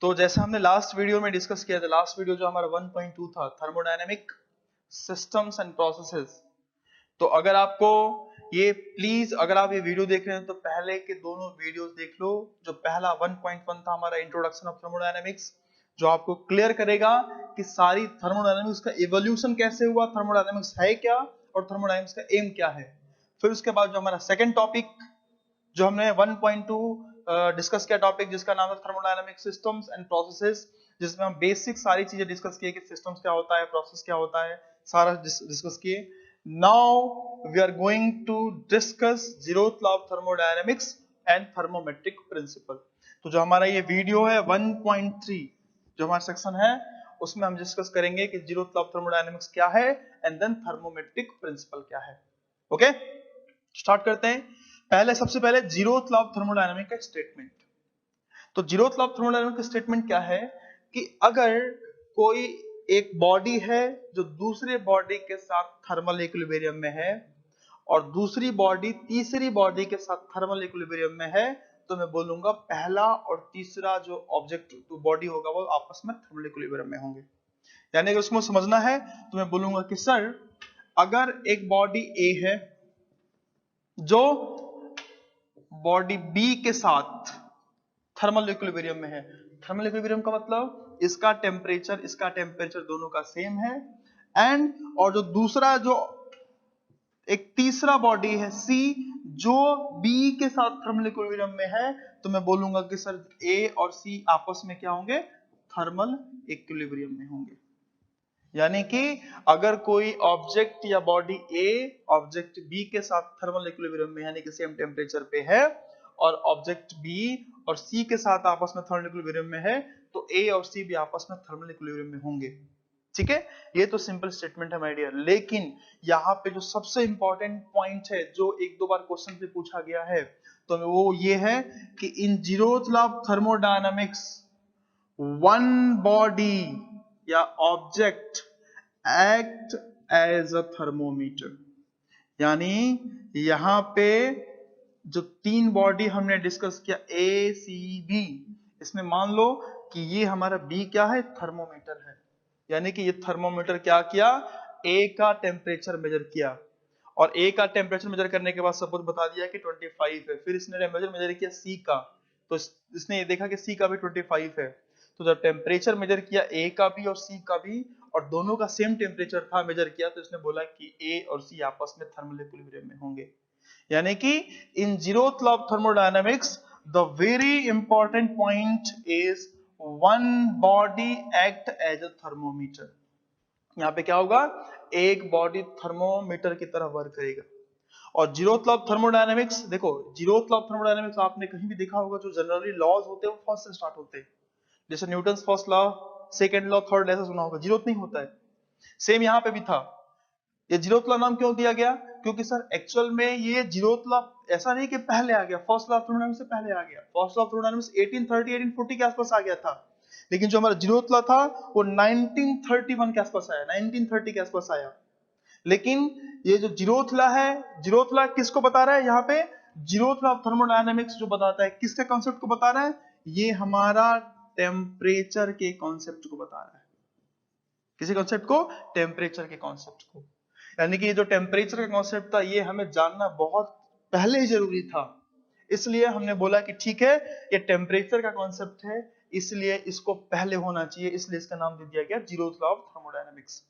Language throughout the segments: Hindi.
तो जैसा हमने लास्ट वीडियो में डिस्कस किया था, लास्ट वीडियो जो हमारा 1.2 था, थर्मोडायनेमिक सिस्टम्स एंड प्रोसेसेस। तो अगर आपको ये प्लीज, अगर आप ये वीडियो देख रहे हैं तो पहले के दोनों वीडियोस देख लो। जो पहला 1.1 था हमारा इंट्रोडक्शन ऑफ थर्मोडायनेमिक्स, जो आपको क्लियर करेगा कि सारी थर्मोडायनेमिक्स का इवोल्यूशन कैसे हुआ, थर्मोडायनेमिक्स है क्या और थर्मोडायनेमिक्स का एम क्या है। फिर उसके बाद जो हमारा सेकंड टॉपिक जो हमने 1.2 डिस्कस किया टॉपिक, जिसका नाम है थर्मोडायनेमिक सिस्टम्स एंड प्रोसेसेस, जिसमें हम बेसिक सारी चीजें डिस्कस किए कि सिस्टम्स क्या होता है, प्रोसेस क्या होता है, सारा डिस्कस किए। Now we are going to discuss zeroth law of thermodynamics and thermometric principle. तो जो हमारा ये वीडियो है 1.3 जो हमारा सेक्शन है, उसमें हम डिस्कस करेंगे कि जीरोथ लॉ ऑफ थर्मोडायनेमिक्स क्या है एंड देन थर्मोमेट्रिक प्रिंसिपल क्या है। ओके, स्टार्ट करते हैं। पहले सबसे पहले जीरोथ लॉ ऑफ थर्मोडायनामिक का स्टेटमेंट। तो जीरोथ लॉ ऑफ थर्मोडायनामिक का स्टेटमेंट क्या है कि अगर कोई एक बॉडी है जो दूसरे बॉडी के साथ थर्मल इक्विलिब्रियम में है और दूसरी बॉडी तीसरी बॉडी के साथ थर्मल इक्विलिब्रियम में है, तो मैं बोलूंगा पहला और तीसरा जो ऑब्जेक्ट बॉडी होगा वो आपस में थर्मल इक्विलिब्रियम में होंगे। यानी अगर उसको समझना है तो मैं बोलूंगा कि सर अगर एक बॉडी ए है जो बॉडी बी के साथ थर्मल इक्विलिब्रियम में है, थर्मल इक्विलिब्रियम का मतलब इसका टेम्परेचर दोनों का सेम है, एंड और जो दूसरा जो एक तीसरा बॉडी है सी जो बी के साथ थर्मल इक्विलिब्रियम में है, तो मैं बोलूंगा कि सर ए और सी आपस में क्या होंगे, थर्मल इक्विलिब्रियम में होंगे। यानी कि अगर कोई ऑब्जेक्ट या बॉडी ए ऑब्जेक्ट बी के साथ थर्मल इक्विलिब्रियम में यानी कि सेम टेम्परेचर पे है और ऑब्जेक्ट बी और सी के साथ आपस में थर्मल इक्विलिब्रियम में है, तो ए और सी भी आपस में थर्मल इक्विलिब्रियम में होंगे। ठीक है, ये तो सिंपल स्टेटमेंट है माय डियर। लेकिन यहाँ पे जो सबसे इंपॉर्टेंट पॉइंट है जो एक दो बार क्वेश्चन पे पूछा गया है, तो वो ये है कि in zeroth law of thermodynamics one body या object act as a thermometer. यानी यहां पे जो तीन बॉडी हमने डिस्कस किया ए सी बी, इसमें मान लो कि ये हमारा बी क्या है, थर्मोमीटर है। यानी कि ये थर्मोमीटर क्या किया, ए का टेम्परेचर मेजर किया और ए का टेम्परेचर मेजर करने के बाद सपोज बता दिया कि 25 है। फिर इसने टेम्परेचर मेजर किया सी का, तो इसने ये देखा कि सी का भी 25 है। तो जब टेम्परेचर मेजर किया ए का भी और सी का भी और दोनों का सेम टेम्परेचर था मेजर किया, तो इसने बोला कि ए और सी आपस में थर्मल इक्विलिब्रियम में होंगे। यानी कि in zeroth law of thermodynamics the very important point is one body act as a thermometer. यहां पे क्या होगा, एक बॉडी थर्मोमीटर की तरह वर्क करेगा। और जीरोथ लॉ ऑफ थर्मोडायनामिक्स, देखो जीरोथ लॉ ऑफ थर्मोडायनामिक्स आपने कहीं भी देखा होगा, जो जनरली लॉज होते हैं वो फर्स्ट से स्टार्ट होते हैं। जैसे Newton's first law, second law, third, ऐसा सुना होगा। जीरोथ नहीं होता है। सेम यहां पे भी था। ये जीरोथ लॉ नाम क्यों दिया गया, क्योंकि सर एक्चुअल में ये जीरोथ लॉ ऐसा नहीं कि पहले आ गया, फर्स्ट लॉ ऑफ थर्मोडायनामिक्स से पहले आ गया। फर्स्ट लॉ ऑफ थर्मोडायनामिक्स 1830 1840 के आसपास आ गया था, लेकिन जो हमारा जीरोथ लॉ था वो 1931 के आसपास आया, 1930 के आसपास आया। लेकिन ये जो जीरोथ लॉ है, जीरोथ लॉ किसको बता रहा है, यहाँ पे जीरोथ लॉ ऑफ थर्मोडायनामिक्स जो बताता है, किसके कॉन्सेप्ट को बता रहा है, ये हमारा टेम्परेचर के कॉन्सेप्ट को बता रहा है। किसी कॉन्सेप्ट को, टेम्परेचर के कॉन्सेप्ट को। यानी कि ये जो टेम्परेचर का कॉन्सेप्ट था ये हमें जानना बहुत पहले ही जरूरी था। इसलिए हमने बोला कि ठीक है ये टेम्परेचर का कॉन्सेप्ट है, इसलिए इसको पहले होना चाहिए, इसलिए इसका नाम दे दिया गया जीरोथ लॉ ऑफ थर्मोडायनामिक्स।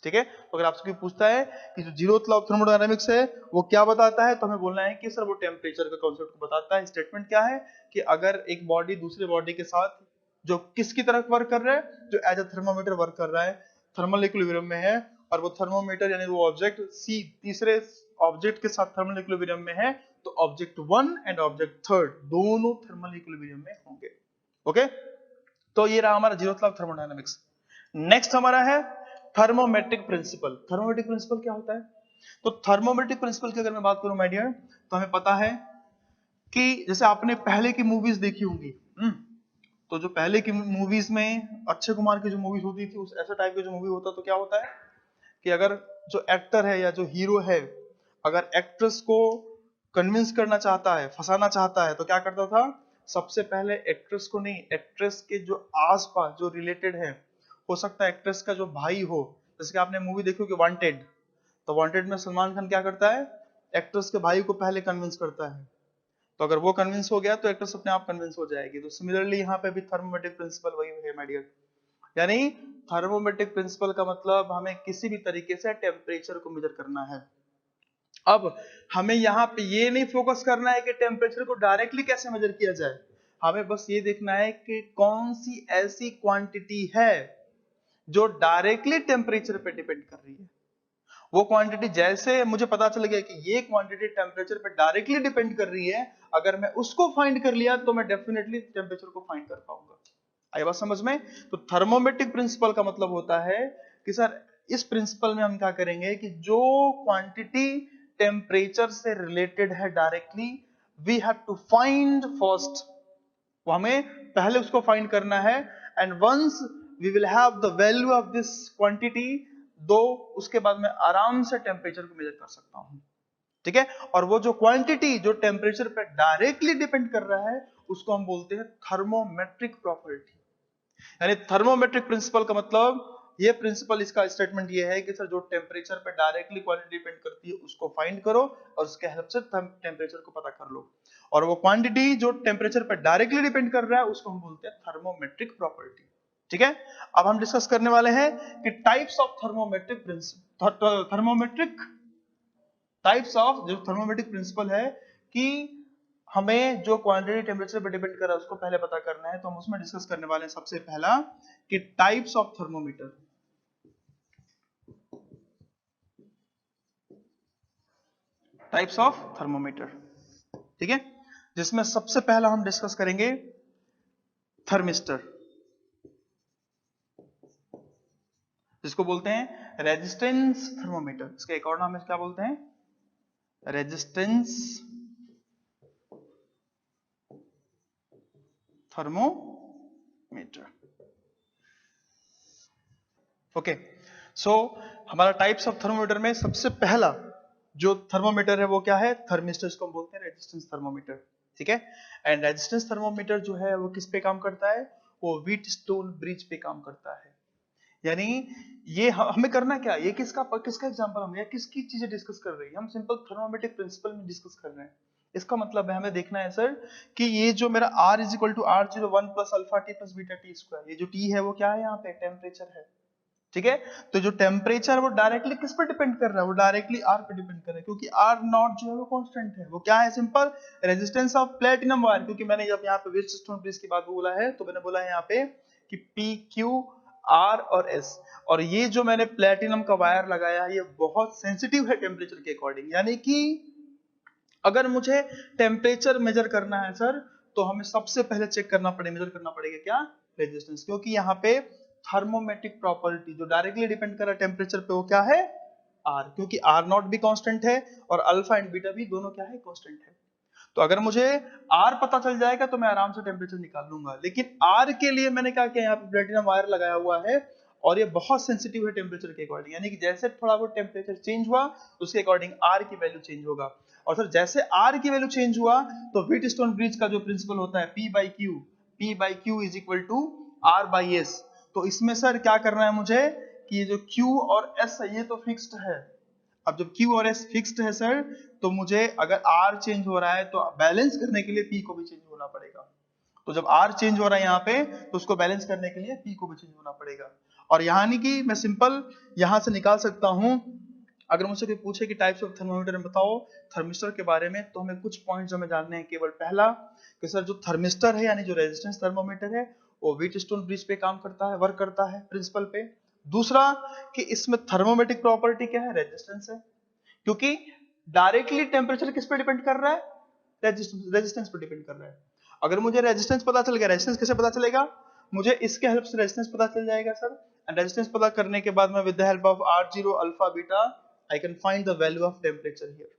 ठीक है, तो अगर आपसे कोई पूछता है कि जो जीरोथ लॉ ऑफ थर्मोडायनामिक्स है वो क्या बताता है, तो हमें बोलना है कि सर वो टेम्परेचर का कॉन्सेप्ट को बताता है। स्टेटमेंट क्या है कि अगर एक बॉडी दूसरे बॉडी के साथ जो किसकी तरफ वर्क कर रहा है, जो एज अ थर्मोमीटर वर्क कर रहा है, थर्मल इक्विलिब्रियम में है, और वो थर्मोमीटर यानी वो ऑब्जेक्ट सी तीसरे ऑब्जेक्ट के साथ थर्मल इक्विलिब्रियम में है, तो ऑब्जेक्ट 1 एंड ऑब्जेक्ट 3 दोनों थर्मल इक्विलिब्रियम में होंगे। ओके, तो ये रहा हमारा zeroth law of thermodynamics. Next हमारा है थर्मोमेट्रिक प्रिंसिपल। थर्मोमेट्रिक प्रिंसिपल क्या होता है, तो थर्मोमेट्रिक प्रिंसिपल की अगर मैं बात करूं माय डियर, तो हमें पता है कि जैसे आपने पहले की मूवीज देखी होंगी, तो जो पहले की मूवीज में अक्षय कुमार की जो मूवीज होती थी, उस ऐसा टाइप का जो मूवी होता, तो क्या होता है कि अगर जो एक्टर है या जो हीरो है अगर एक्ट्रेस को कन्विंस करना चाहता है, फंसाना चाहता है, तो क्या करता था, सबसे पहले एक्ट्रेस को नहीं, एक्ट्रेस के जो आसपास जो रिलेटेड है, हो सकता है एक्ट्रेस का जो भाई हो, जैसे कि आपने मूवी देखी होगी वांटेड, तो वांटेड में सलमान खान क्या करता है, एक्ट्रेस के भाई को पहले कन्विंस करता है, तो अगर वो कन्विंस हो गया तो एक्ट्रेस अपने आप कन्विंस हो जाएगी। तो सिमिलरली यहाँ पे भी थर्मोमेट्रिक प्रिंसिपल वही है माय डियर, यानी थर्मोमेट्रिक प्रिंसिपल का मतलब हमें किसी भी तरीके से टेम्परेचर को मेजर करना है। अब हमें यहाँ पे ये नहीं फोकस करना है कि टेम्परेचर को डायरेक्टली कैसे मेजर किया जाए, हमें बस ये देखना है कि कौन सी ऐसी क्वांटिटी है जो डायरेक्टली टेम्परेचर पे डिपेंड कर रही है। वो क्वांटिटी जैसे मुझे पता चल गया कि ये क्वांटिटी टेम्परेचर पे डायरेक्टली डिपेंड कर रही है, अगर मैं उसको फाइंड कर लिया तो मैं डेफिनेटली टेम्परेचर को फाइंड कर पाऊंगा। आई बात समझ में? तो थर्मोमेट्रिक प्रिंसिपल का मतलब होता है कि सर इस प्रिंसिपल में हम क्या करेंगे कि जो क्वांटिटी टेम्परेचर से रिलेटेड है directly, we have to find first, वो हमें पहले उसको फाइंड करना है, and once we will have the value of this quantity, दो उसके बाद मैं आराम से टेम्परेचर को मेजर कर सकता हूं। ठीक है, और वो जो क्वांटिटी जो टेम्परेचर पे डायरेक्टली डिपेंड कर रहा है उसको हम बोलते हैं थर्मोमेट्रिक प्रॉपर्टी। यानी थर्मोमेट्रिक प्रिंसिपल का मतलब, ये प्रिंसिपल इसका स्टेटमेंट ये है कि सर जो टेम्परेचर पे डायरेक्टली क्वांटिटी डिपेंड करती है उसको फाइंड करो और उसके हेल्प से टेम्परेचर को पता कर लो, और वो क्वांटिटी जो टेम्परेचर पे डायरेक्टली डिपेंड कर रहा है उसको हम बोलते हैं थर्मोमेट्रिक प्रॉपर्टी। ठीक है, अब हम डिस्कस करने वाले हैं कि types of thermometric principle, thermometric types of जो थर्मोमेट्रिक प्रिंसिपल है कि हमें जो क्वांटिटी टेम्परेचर पर डिपेंड कर रहा है उसको पहले पता करना है, तो हम उसमें डिस्कस करने वाले हैं सबसे पहला कि types of thermometer. Types of thermometer, ठीक है, जिसमें सबसे पहला हम डिस्कस करेंगे थर्मिस्टर, जिसको बोलते हैं रेजिस्टेंस थर्मोमीटर। इसका एक और नाम है, क्या बोलते हैं, रेजिस्टेंस थर्मोमीटर। ओके, सो हमारा टाइप्स ऑफ थर्मोमीटर में सबसे पहला जो थर्मोमीटर है वो क्या है, थर्मिस्टर, इसको हम बोलते हैं रेजिस्टेंस थर्मोमीटर। ठीक है, एंड रेजिस्टेंस थर्मोमीटर जो है वो किस पे काम करता है, वो व्हीटस्टोन ब्रिज पे काम करता है। यानी ये हमें करना क्या, ये किसका एग्जांपल, हम या किसकी चीजें डिस्कस कर रही है, हम सिंपल थर्मोमेट्रिक प्रिंसिपल में डिस्कस कर रहे हैं। इसका मतलब है हमें देखना है सर कि ये जो मेरा R is equal to R01 plus alpha T plus beta T square, ये जो T है वो क्या है, यहाँ पे टेम्परेचर है। ठीक है, तो जो टेम्परेचर वो डायरेक्टली किस पर डिपेंड कर रहा है, वो डायरेक्टली R पे डिपेंड कर रहा है, क्योंकि R0 जो है वो कांस्टेंट है। वो क्या है, simple resistance of platinum wire, क्योंकि मैंने जब यहाँ पे व्हीटस्टोन ब्रिज की बात बोला है तो मैंने बोला है यहाँ पे कि PQ R और S, और ये जो मैंने प्लेटिनम का वायर लगाया है ये बहुत सेंसिटिव है टेम्परेचर के अकॉर्डिंग। यानी कि अगर मुझे टेम्परेचर मेजर करना है सर तो हमें सबसे पहले चेक करना पड़ेगा, मेजर करना पड़ेगा क्या, रेजिस्टेंस, क्योंकि यहाँ पे थर्मोमेट्रिक प्रॉपर्टी जो डायरेक्टली डिपेंड कर रहा है टेम्परेचर पे वो क्या है, R, क्योंकि R0 भी कांस्टेंट है और अल्फा एंड बीटा भी दोनों क्या है, कांस्टेंट है। तो अगर मुझे R पता चल जाएगा तो मैं आराम से टेम्परेचर निकाल लूंगा, लेकिन R के लिए मैंने क्या किया, यहाँ पे प्लेटिनम वायर लगाया हुआ है और ये बहुत सेंसिटिव है टेम्परेचर के अकॉर्डिंग, यानी कि जैसे थोड़ा बहुत टेम्परेचर चेंज हुआ उसके अकॉर्डिंग R की वैल्यू चेंज होगा। और सर जैसे R की वैल्यू चेंज हुआ तो व्हीटस्टोन ब्रिज का जो प्रिंसिपल होता है P by Q is equal to R by S, तो इसमें सर क्या करना है मुझे कि ये जो Q और S है ये तो फिक्स्ड है। अब जब Q और S फिक्स्ड है सर तो मुझे अगर R चेंज हो रहा है तो बैलेंस करने के लिए P को भी चेंज होना पड़ेगा। तो जब R चेंज हो रहा है यहाँ पे तो उसको बैलेंस करने के लिए P को भी चेंज होना पड़ेगा। और यहाँ नहीं कि मैं सिंपल यहाँ से निकाल सकता हूँ, अगर मुझसे कोई पूछे कि टाइप्स ऑफ थर्मोमीटर में बताओ थर्मिस्टर के बारे में, तो हमें कुछ पॉइंट्स हमें जानने हैं। केवल पहला कि सर जो थर्मिस्टर है यानी जो रेजिस्टेंस थर्मोमीटर है वो व्हीटस्टोन ब्रिज पे काम करता है, वर्क करता है प्रिंसिपल पे। दूसरा कि इसमें थर्मोमेट्रिक प्रॉपर्टी क्या है, रेजिस्टेंस है, क्योंकि डायरेक्टली टेम्परेचर किस पे डिपेंड कर रहा है, रेजिस्टेंस पे डिपेंड कर रहा है। अगर मुझे रेजिस्टेंस पता चल गया, रेजिस्टेंस कैसे पता चलेगा, मुझे इसके हेल्प से रेजिस्टेंस पता चल जाएगा सर, एंड रेजिस्टेंस पता करने के बाद मैं with the help of R0 alpha beta I can find the value of temperature here.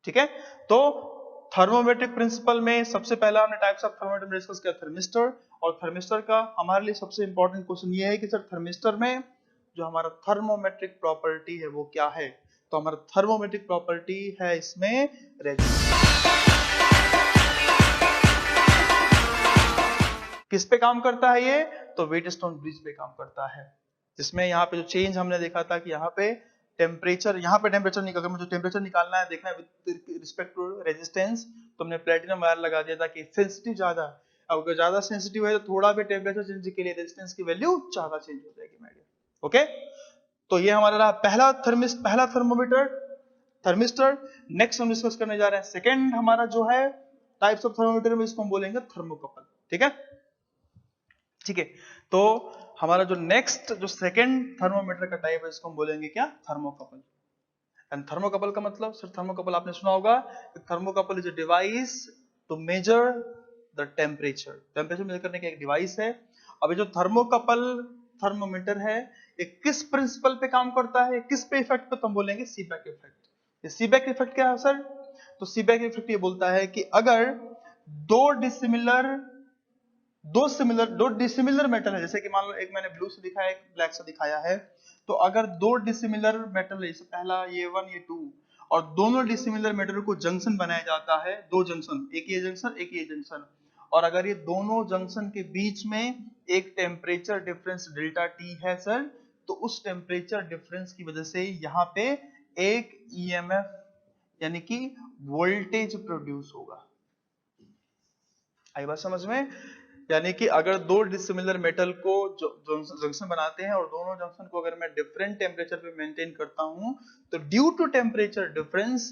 ठीक है, तो थर्मोमेट्रिक प्रिंसिपल में सबसे पहला हमने टाइप्स ऑफ थर्मोमीटर डिस्कस किया थर्मिस्टर, और थर्मिस्टर का हमारे लिए सबसे इंपॉर्टेंट क्वेश्चन ये है कि सर थर्मिस्टर में जो हमारा थर्मोमेट्रिक प्रॉपर्टी है वो क्या है, तो हमारा थर्मोमेट्रिक प्रॉपर्टी है इसमें रेजिस्टेंस। किस पे काम करता है ये? तो व्हीटस्टोन ब्रिज पे काम करता है, जिसमें यहाँ पे जो चेंज हमने देखा था कि यहाँ पे टेम्परेचर निकल, अगर मुझे टेम्परेचर निकालना है, देखना है विद रिस्पेक्ट टू रेजिस्टेंस, तो हमने प्लेटिनम वायर लगा दिया था कि सेंसिटिव ज्यादा, अब अगर ज्यादा सेंसिटिव है तो थोड़ा भी टेम्परेचर चेंज के लिए रेजिस्टेंस की वैल्यू ज्यादा चेंज हो जाएगी मैडम। ओके, तो ये हमारा रहा पहला थर्मिस्टर। नेक्स्ट हम डिस्कस करने जा रहे हैं सेकंड हमारा जो है टाइप्स ऑफ थर्मोमीटर में, इसको हम बोलेंगे थर्मोकपल। ठीक है, ठीक है, तो हमारा जो नेक्स्ट जो सेकंड थर्मोमीटर का टाइप है इसको हम बोलेंगे क्या? थर्मोकपल। एंड थर्मोकपल का मतलब, सर थर्मोकपल आपने सुना होगा, thermocouple is a device to measure the temperature measure करने का एक डिवाइस है। अब जो थर्मोकपल थर्मोमीटर है ये किस प्रिंसिपल पे काम करता है, किस पे इफेक्ट पे? तो हम बोलेंगे सीबेक इफेक्ट। ये सीबेक इफेक्ट क्या है सर? तो सीबेक इफेक्ट ये बोलता है कि अगर दो डिसिमिलर मेटल है, जैसे कि मान लो एक मैंने ब्लू से दिखाया, एक ब्लैक से दिखाया है, तो अगर दो डिसिमिलर मेटल है, जैसे पहला ये 1 ये 2, और दोनों डिसिमिलर मेटल को जंक्शन बनाया जाता है, दो जंक्शन, एक ये जंक्शन, और अगर ये दोनों जंक्शन के बीच में एक टेम्परेचर डिफरेंस डेल्टा टी है सर, तो उस टेम्परेचर डिफरेंस की वजह से यहाँ पे एक ईएमएफ यानी कि वोल्टेज प्रोड्यूस होगा। आई बात समझ में? यानी कि अगर दो डिसिमिलर मेटल को जंक्शन बनाते हैं और दोनों जंक्शन को अगर मैं डिफरेंट टेम्परेचर पे मेंटेन करता हूं, तो ड्यू टू टेम्परेचर डिफरेंस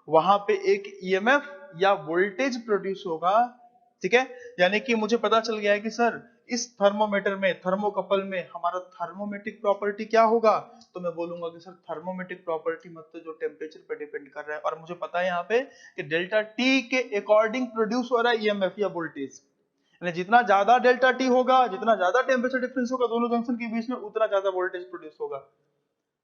वहां पे एक ईएमएफ या वोल्टेज प्रोड्यूस होगा। ठीक है, यानी कि मुझे पता चल गया है कि सर इस थर्मोमीटर में, थर्मोकपल में हमारा थर्मोमेट्रिक प्रॉपर्टी क्या होगा, तो मैं बोलूंगा कि सर थर्मोमेट्रिक प्रॉपर्टी मतलब जो टेम्परेचर पर डिपेंड कर रहा है, और मुझे पता है यहाँ पे कि डेल्टा टी के अकॉर्डिंग प्रोड्यूस हो रहा है ईएमएफ या वोल्टेज। जितना ज्यादा डेल्टा टी होगा, जितना ज्यादा टेम्परेचर डिफरेंस होगा दोनों जंक्शन के बीच में, उतना ज्यादा वोल्टेज प्रोड्यूस होगा।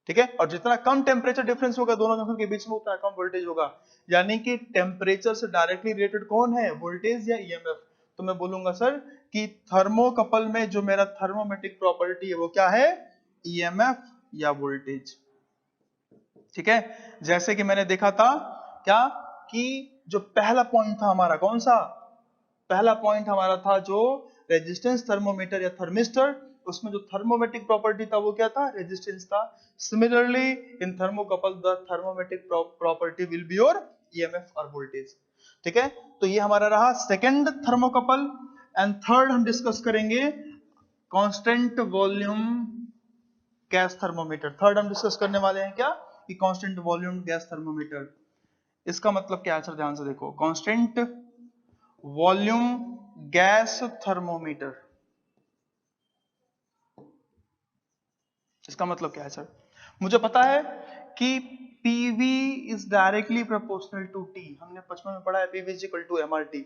ठीक है, और जितना कम टेम्परेचर डिफरेंस होगा दोनों जंक्शन के बीच में, उतना कम वोल्टेज होगा। यानी कि टेम्परेचर से डायरेक्टली रिलेटेड कौन है, वोल्टेज या ईएमएफ? तो मैं बोलूंगा सर कि थर्मोकपल में जो मेरा थर्मोमेट्रिक प्रॉपर्टी है वो क्या है, ईएमएफ या वोल्टेज। ठीक है, जैसे कि मैंने देखा था क्या कि जो पहला पॉइंट था हमारा, कौन सा पहला पॉइंट हमारा था, जो रेजिस्टेंस थर्मोमीटर या थर्मिस्टर, उसमें जो थर्मोमेट्रिक प्रॉपर्टी था वो क्या था, रेजिस्टेंस था। Similarly in thermocouple the thermometric property will be your EMF और वोल्टेज। ठीक है, तो ये हमारा रहा सेकंड थर्मोकपल। एंड थर्ड हम डिस्कस करेंगे constant volume gas thermometer. Third हम डिस्कस करने वाले हैं क्या, कि कांस्टेंट वॉल्यूम गैस थर्मोमीटर। इसका मतलब क्या है सर, ध्यान से देखो, कांस्टेंट वॉल्यूम गैस थर्मोमीटर, इसका मतलब क्या है सर? मुझे पता है कि PV is directly proportional to T, हमने 55 में पढ़ा है PV is equal to MRT।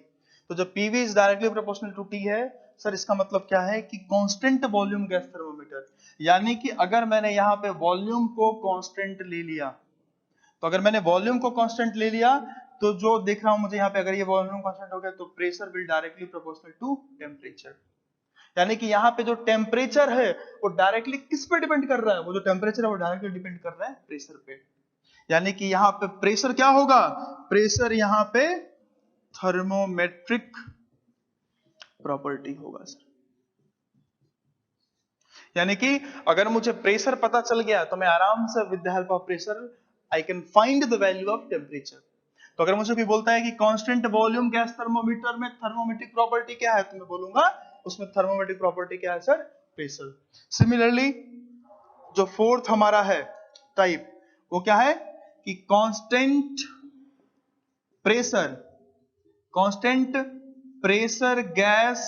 तो जब PV is directly proportional to T है सर, इसका मतलब क्या है कि कांस्टेंट वॉल्यूम गैस थर्मोमीटर, यानी कि अगर मैंने यहाँ पे वॉल्यूम को कांस्टेंट ले लिया, तो अगर मैंने वॉल्यूम को कांस्टेंट ले लिया तो जो देख रहा हूं मुझे यहाँ पे, अगर ये वॉल्यूम कांस्टेंट हो गया तो pressure will directly proportional to temperature. यानी कि यहाँ पे जो टेम्परेचर है वो डायरेक्टली किस पे डिपेंड कर रहा है, वो जो टेम्परेचर है वो डायरेक्टली डिपेंड कर रहा है प्रेशर पे। यानी कि यहाँ पे प्रेशर क्या होगा, प्रेशर यहाँ पे थर्मोमेट्रिक प्रॉपर्टी होगा सर। यानी कि अगर मुझे प्रेशर पता चल गया तो मैं आराम से with the help of pressure I can find the value of temperature. तो अगर मुझे कोई बोलता है कि कांस्टेंट वॉल्यूम गैस थर्मोमीटर में थर्मोमेट्रिक प्रॉपर्टी क्या है, तो मैं बोलूंगा उसमें थर्मोमेट्रिक प्रॉपर्टी क्या है सर, प्रेशर। सिमिलरली जो फोर्थ हमारा है टाइप, वो क्या है कि कांस्टेंट प्रेशर गैस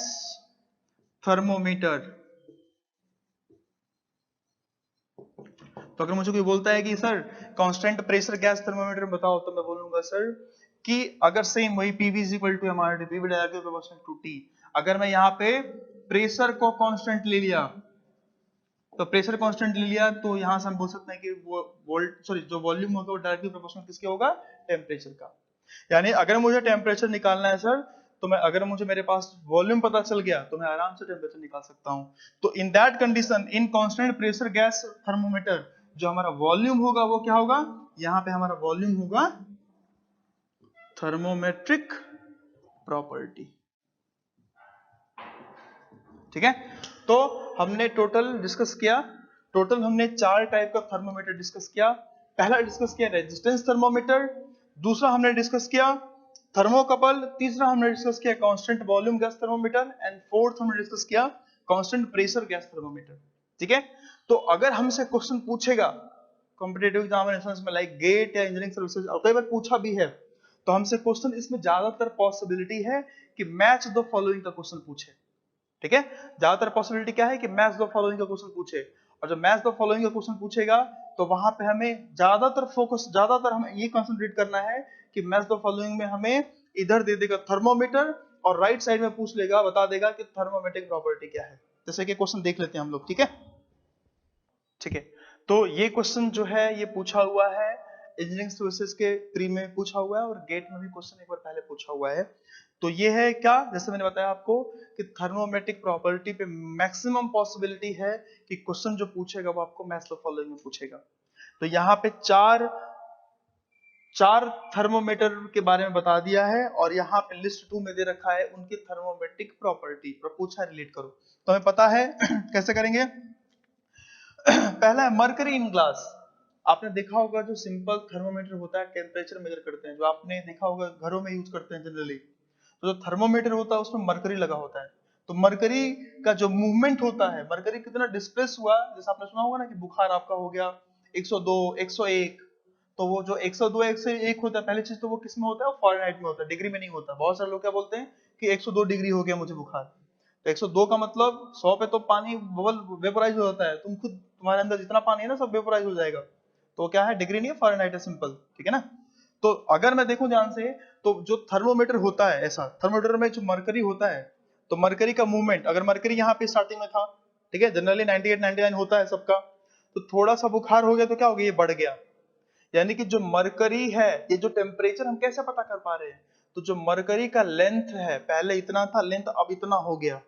थर्मोमीटर। तो अगर मुझे कोई बोलता है कि sir constant pressure gas thermometer बताओ, तो मैं बोलूंगा सर कि अगर सेम वही PV is equal to MRT, PV directly proportional to T, अगर मैं यहाँ पे प्रेशर को कांस्टेंट ले लिया, तो प्रेशर कांस्टेंट ले लिया तो यहां से हम बोल सकते हैं कि वो जो वॉल्यूम होगा वो डायरेक्टली प्रोपोर्शनल किसके होगा, टेम्परेचर का। यानी अगर मुझे टेम्परेचर निकालना है सर, तो मैं, अगर मुझे मेरे पास वॉल्यूम पता चल गया तो मैं आराम से टेम्परेचर निकाल सकता हूं। तो in that condition, in constant pressure gas thermometer, जो हमारा वॉल्यूम होगा वो क्या होगा, यहां पे हमारा वॉल्यूम होगा थर्मोमेट्रिक प्रॉपर्टी। ठीक है, तो हमने टोटल डिस्कस किया, टोटल हमने 4 टाइप का थर्मोमीटर डिस्कस किया। पहला डिस्कस किया रेजिस्टेंस थर्मोमीटर, दूसरा हमने डिस्कस किया थर्मोकपल, तीसरा हमने डिस्कस किया constant volume gas thermometer, and fourth हमने डिस्कस किया कांस्टेंट प्रेशर गैस थर्मोमीटर। ठीक है, तो अगर हमसे क्वेश्चन पूछेगा कॉम्पिटिटिव एग्जामिनेशंस में लाइक गेट या इंजीनियरिंग सर्विसेज, और कई बार पूछा भी है, तो हमसे क्वेश्चन इसमें ज्यादातर पॉसिबिलिटी है कि मैच द फॉलोइंग का क्वेश्चन पूछे। ठीक है, ज्यादातर पॉसिबिलिटी क्या है कि मैच द फॉलोइंग का क्वेश्चन पूछे, और जब मैच द फॉलोइंग का क्वेश्चन पूछेगा तो वहां पे हमें ज्यादातर हमें ये कंसंट्रेट करना है कि मैच द फॉलोइंग में हमें इधर दे देगा थर्मोमीटर और राइट साइड में पूछ लेगा, बता देगा कि थर्मोमेट्रिक प्रॉपर्टी क्या है। जैसे कि क्वेश्चन देख लेते हैं हम लोग। ठीक है, ठीक है, तो ये क्वेश्चन जो है ये पूछा हुआ है इंजीनियरिंग सर्विसेज के प्री में पूछा हुआ है, और गेट में भी क्वेश्चन एक बार पहले पूछा हुआ है। तो ये है क्या, जैसे मैंने बताया आपको कि थर्मोमेट्रिक प्रॉपर्टी पे मैक्सिमम पॉसिबिलिटी है कि क्वेश्चन जो पूछेगा वो आपको मैच द फॉलोइंग में पूछेगा। तो यहाँ पे चार थर्मोमीटर के बारे में बता दिया है, और यहाँ पे लिस्ट 2 में दे रखा है उनकी थर्मोमेट्रिक प्रॉपर्टी पर पूछा रिलेट करो। तो हमें पता है कैसे करेंगे। पहला है मरकरी इन ग्लास। आपने देखा होगा जो सिंपल थर्मोमीटर होता है टेम्परेचर मेजर करते हैं, जो आपने देखा होगा घरों में यूज करते हैं जनरली, तो जो थर्मोमीटर होता है उसमें मरकरी लगा होता है। तो मरकरी का जो मूवमेंट होता है, मरकरी कितना डिस्प्लेस हुआ, जैसे आपने सुना होगा ना कि बुखार आपका हो गया 102 101, तो वो जो 102 101 होता है, पहली चीज तो वो किस में होता है, फ़ारेनहाइट में होता है, डिग्री में नहीं होता। बहुत सारे लोग क्या बोलते हैं कि 102 डिग्री हो गया मुझे बुखार, तो 102 का मतलब 100 पे तो पानी बबल वेपोराइज हो जाता है, तुम खुद तुम्हारे अंदर जितना पानी है ना सब वेपोराइज हो जाएगा। तो क्या है, डिग्री नहीं है, फ़ारेनहाइट है, सिंपल। ठीक है ना, तो अगर मैं देखूं ध्यान से, तो जो थर्मोमीटर होता है, ऐसा थर्मोमीटर में जो मरकरी होता है, तो मरकरी का मूवमेंट, अगर मरकरी यहाँ पे स्टार्टिंग में था, ठीक है, जनरली 98 99 होता है सबका, तो थोड़ा सा बुखार हो गया तो क्या हो गया, ये बढ़ गया। यानी कि जो मरकरी है, ये जो टेम्परेचर हम कैसे पता कर पा रहे हैं, तो जो मरकरी का लेंथ है, पहले इतना था लेंथ, अब इतना हो गया,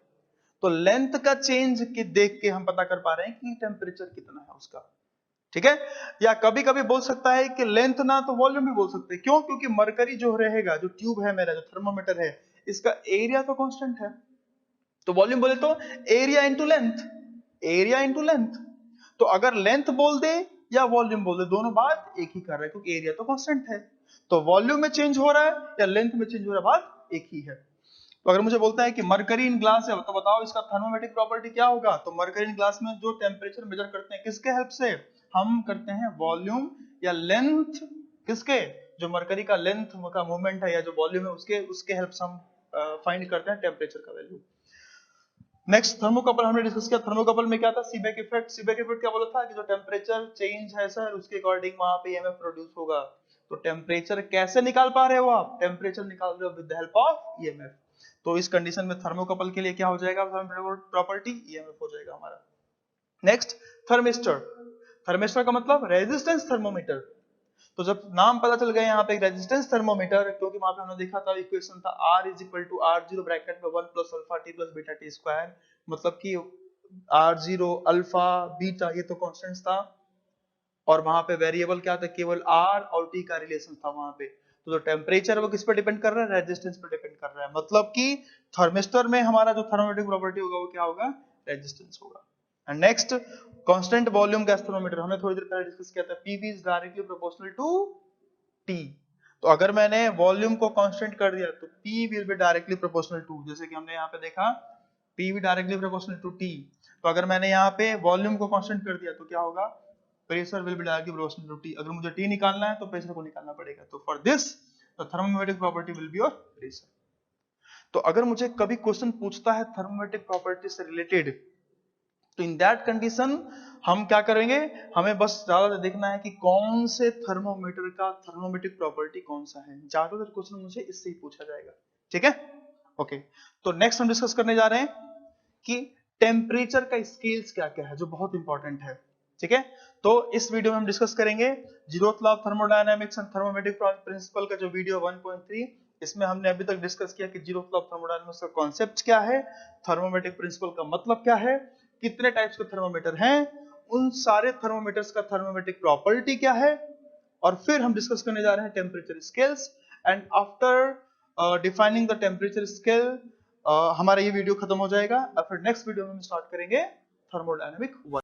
तो लेंथ का चेंज के देख के हम पता कर पा रहे हैं कि टेम्परेचर कितना है उसका। ठीक है, या कभी कभी बोल सकता है कि लेंथ ना तो वॉल्यूम भी बोल सकते हैं, क्यों, क्योंकि मरकरी जो रहेगा, जो ट्यूब है मेरा, जो थर्मोमीटर है, इसका एरिया तो कांस्टेंट है, तो वॉल्यूम बोले तो area into length, area into length. तो अगर लेंथ बोल दे या वॉल्यूम बोल दे, दोनों बात एक ही कर रहा है, क्योंकि एरिया तो कांस्टेंट है। तो वॉल्यूम में चेंज हो रहा है या लेंथ में चेंज हो रहा है, बात एक ही है। तो अगर मुझे बोलता है कि मरकरी इन ग्लास है, तो बताओ इसका थर्मोमेट्रिक प्रॉपर्टी क्या होगा। तो मरकरी इन ग्लास में जो टेम्परेचर मेजर करते हैं किसके हेल्प से, हम करते हैं वॉल्यूम या लेंथ, किसके, जो मरकरी का लेंथ का मूवमेंट है या जो वॉल्यूम है उसके हेल्प से हम फाइंड करते हैं टेम्परेचर का वैल्यू। नेक्स्ट थर्मोकपल हमने डिस्कस किया। थर्मोकपल में क्या था, सीबेक इफेक्ट। सीबेक इफेक्ट क्या बोला था कि जो टेम्परेचर चेंज है सर, उसके अकॉर्डिंग वहां पे ईएमएफ प्रोड्यूस होगा। तो टेम्परेचर कैसे निकाल पा रहे हो आप, टेम्परेचर निकाल रहे हो with the help of EMF. तो इस कंडीशन में थर्मोकपल के लिए क्या हो जाएगा, प्रॉपर्टी ईएमएफ हो जाएगा हमारा। Next thermistor. थर्मिस्टर का मतलब रेजिस्टेंस थर्मोमीटर। तो जब नाम पता चल गया यहाँ पे रेजिस्टेंस थर्मोमीटर, क्योंकि वहां पे हमने देखा था इक्वेशन था R is equal to R0 bracket में 1 plus alpha T plus beta T square, मतलब कि R0 अल्फा बीटा ये तो कांस्टेंट्स था, और वहां पे वेरिएबल क्या था, केवल R और T का रिलेशन था वहां पे। तो जो टेम्परेचर है वो किस पर डिपेंड कर रहा है, रेजिस्टेंस पर डिपेंड कर रहा है। मतलब कि थर्मिस्टर में हमारा जो थर्मोमेट्रिक प्रॉपर्टी होगा वो क्या होगा, रेजिस्टेंस होगा। And next constant volume gas thermometer, हमने थोड़ी देर पहले डिस्कस किया था, PV is directly proportional to T। तो अगर मैंने वॉल्यूम को कांस्टेंट कर दिया तो P will be directly proportional to, जैसे कि हमने यहाँ पे देखा PV directly proportional to T। तो अगर मैंने यहाँ पे वॉल्यूम को कांस्टेंट कर दिया तो क्या होगा, pressure will be directly proportional to T। अगर मुझे T निकालना है तो प्रेशर को निकालना पड़ेगा। तो for this the thermometric property will be your pressure. तो अगर मुझे कभी क्वेश्चन पूछता है थर्मोमेट्रिक प्रॉपर्टी से रिलेटेड, तो इन दैट कंडीशन हम क्या करेंगे, हमें बस ज्यादा देखना है कि कौन से थर्मोमीटर का थर्मोमेट्रिक प्रॉपर्टी कौन सा है। ज्यादातर क्वेश्चन मुझे इससे ही पूछा जाएगा। ठीक है, ओके। तो नेक्स्ट हम डिस्कस करने जा रहे हैं कि टेम्परेचर का स्केल्स क्या क्या है, जो बहुत इंपॉर्टेंट है। ठीक है, तो इस वीडियो में हम डिस्कस करेंगे zeroth law of thermodynamics and thermometric principle का जो वीडियो 1.3, इसमें हमने अभी तक डिस्कस किया कि जीरोथ लॉ ऑफ थर्मोडायनामिक्स का कॉन्सेप्ट क्या है, थर्मोमेट्रिक प्रिंसिपल का मतलब क्या है, कितने टाइप्स के थर्मोमीटर हैं, उन सारे थर्मोमीटर्स का थर्मोमेट्रिक प्रॉपर्टी क्या है, और फिर हम डिस्कस करने जा रहे हैं temperature scales. And after defining the temperature scale हमारा ये वीडियो खत्म हो जाएगा और फिर नेक्स्ट वीडियो में हम स्टार्ट करेंगे थर्मोडायनेमिक 1।